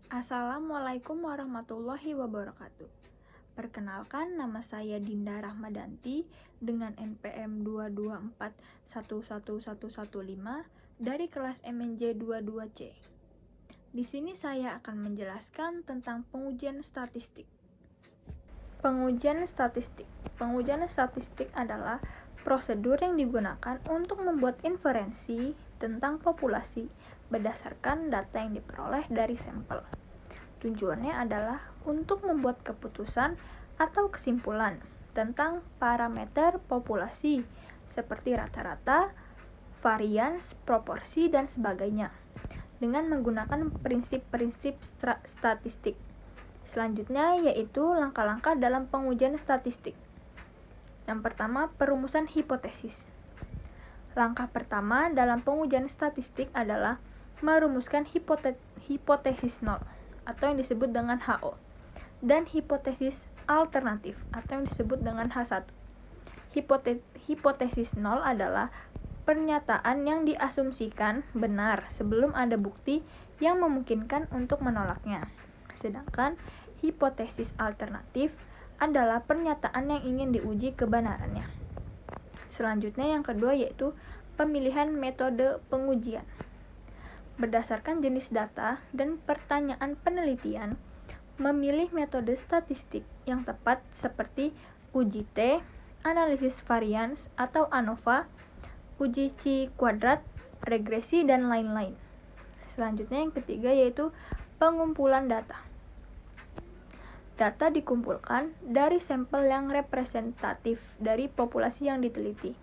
Assalamualaikum warahmatullahi wabarakatuh. Perkenalkan, nama saya Dinda Rahmadanti dengan NPM 224111115 dari kelas MNJ 22C. Di sini saya akan menjelaskan tentang pengujian statistik. Pengujian statistik adalah prosedur yang digunakan untuk membuat inferensi tentang populasi berdasarkan data yang diperoleh dari sampel. Tujuannya adalah untuk membuat keputusan atau kesimpulan tentang parameter populasi seperti rata-rata, varians, proporsi, dan sebagainya dengan menggunakan prinsip-prinsip statistik. Selanjutnya yaitu langkah-langkah dalam pengujian statistik. Yang pertama, perumusan hipotesis. Langkah pertama dalam pengujian statistik adalah merumuskan hipotesis nol atau yang disebut dengan HO dan hipotesis alternatif atau yang disebut dengan H1. Hipotesis nol adalah pernyataan yang diasumsikan benar sebelum ada bukti yang memungkinkan untuk menolaknya. Sedangkan hipotesis alternatif adalah pernyataan yang ingin diuji kebenarannya. Selanjutnya yang kedua yaitu pemilihan metode pengujian. Berdasarkan jenis data dan pertanyaan penelitian, memilih metode statistik yang tepat seperti uji T, analisis varians atau ANOVA, uji Chi kuadrat, regresi, dan lain-lain. Selanjutnya yang ketiga yaitu pengumpulan data. Data dikumpulkan dari sampel yang representatif dari populasi yang diteliti.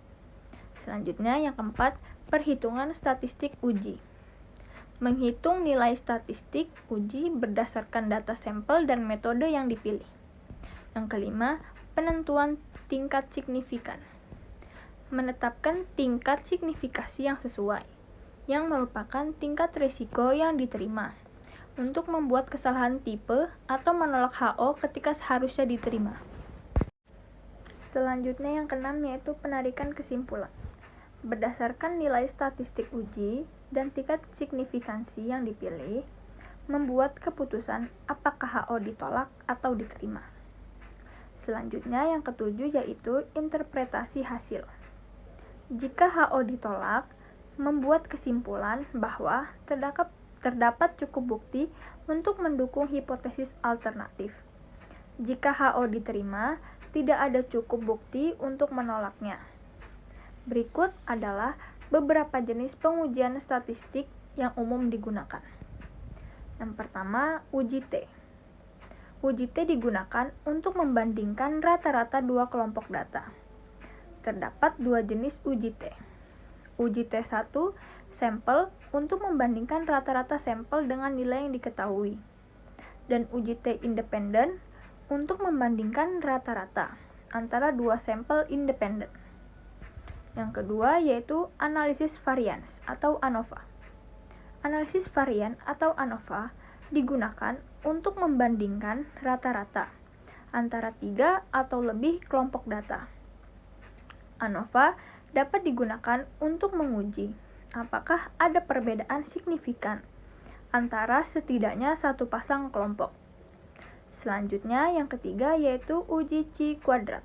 Selanjutnya yang keempat, perhitungan statistik uji. Menghitung nilai statistik uji berdasarkan data sampel dan metode yang dipilih. Yang kelima, penentuan tingkat signifikan. Menetapkan tingkat signifikasi yang sesuai, yang merupakan tingkat risiko yang diterima untuk membuat kesalahan tipe atau menolak HO ketika seharusnya diterima. Selanjutnya yang keenam yaitu penarikan kesimpulan. Berdasarkan nilai statistik uji dan tingkat signifikansi yang dipilih, membuat keputusan apakah HO ditolak atau diterima. Selanjutnya yang ketujuh yaitu interpretasi hasil. Jika HO ditolak, membuat kesimpulan bahwa terdapat cukup bukti untuk mendukung hipotesis alternatif. Jika HO diterima, tidak ada cukup bukti untuk menolaknya. Berikut adalah beberapa jenis pengujian statistik yang umum digunakan. Yang pertama, uji T. Uji T digunakan untuk membandingkan rata-rata dua kelompok data. Terdapat dua jenis uji T. Uji T1, sampel untuk membandingkan rata-rata sampel dengan nilai yang diketahui. Dan uji T independen untuk membandingkan rata-rata antara dua sampel independen. Yang kedua yaitu analisis varians atau ANOVA. Analisis varian atau ANOVA digunakan untuk membandingkan rata-rata antara 3 atau lebih kelompok data. ANOVA dapat digunakan untuk menguji apakah ada perbedaan signifikan antara setidaknya satu pasang kelompok. Selanjutnya yang ketiga yaitu uji Chi kuadrat.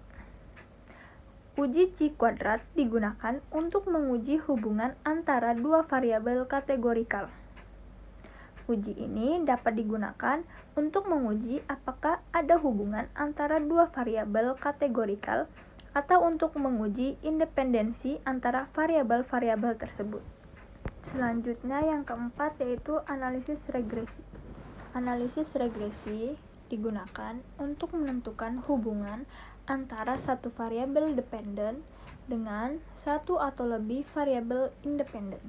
Uji Chi kuadrat digunakan untuk menguji hubungan antara dua variabel kategorikal. Uji ini dapat digunakan untuk menguji apakah ada hubungan antara dua variabel kategorikal atau untuk menguji independensi antara variabel-variabel tersebut. Selanjutnya yang keempat yaitu analisis regresi. Analisis regresi digunakan untuk menentukan hubungan antara satu variabel dependen dengan satu atau lebih variabel independen.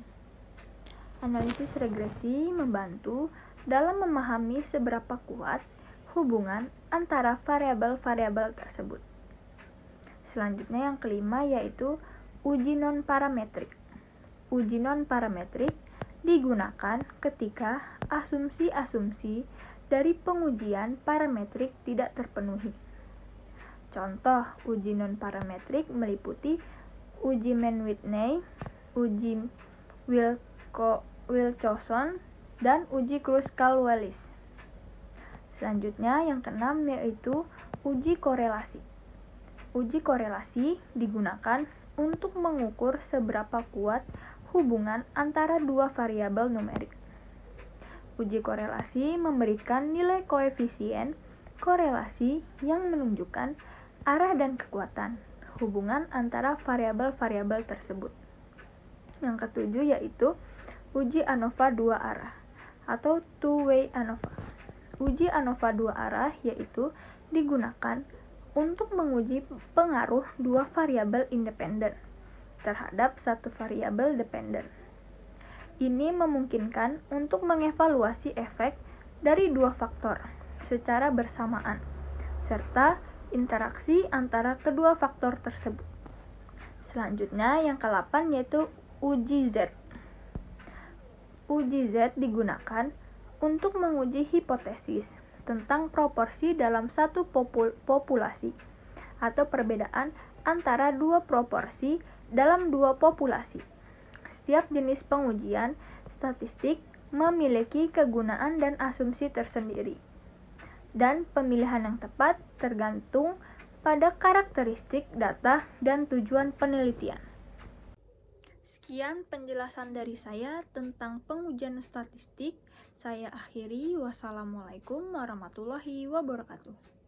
Analisis regresi membantu dalam memahami seberapa kuat hubungan antara variabel-variabel tersebut. Selanjutnya yang kelima yaitu uji non-parametrik. Uji non-parametrik digunakan ketika asumsi-asumsi dari pengujian parametrik tidak terpenuhi. Contoh uji non-parametrik meliputi uji Mann-Whitney, uji Wilcoxon, dan uji Kruskal-Wallis. Selanjutnya yang keenam yaitu uji korelasi. Uji korelasi digunakan untuk mengukur seberapa kuat hubungan antara dua variabel numerik. Uji korelasi memberikan nilai koefisien korelasi yang menunjukkan arah dan kekuatan hubungan antara variabel-variabel tersebut. Yang ketujuh yaitu uji ANOVA dua arah atau two-way ANOVA. Uji ANOVA dua arah yaitu digunakan untuk menguji pengaruh dua variabel independen terhadap satu variabel dependen. Ini memungkinkan untuk mengevaluasi efek dari dua faktor secara bersamaan, serta interaksi antara kedua faktor tersebut. Selanjutnya yang ke-8 yaitu uji Z. Uji Z digunakan untuk menguji hipotesis tentang proporsi dalam satu populasi atau perbedaan antara dua proporsi dalam dua populasi. Setiap jenis pengujian statistik memiliki kegunaan dan asumsi tersendiri, dan pemilihan yang tepat tergantung pada karakteristik data dan tujuan penelitian. Sekian penjelasan dari saya tentang pengujian statistik. Saya akhiri. Wassalamualaikum warahmatullahi wabarakatuh.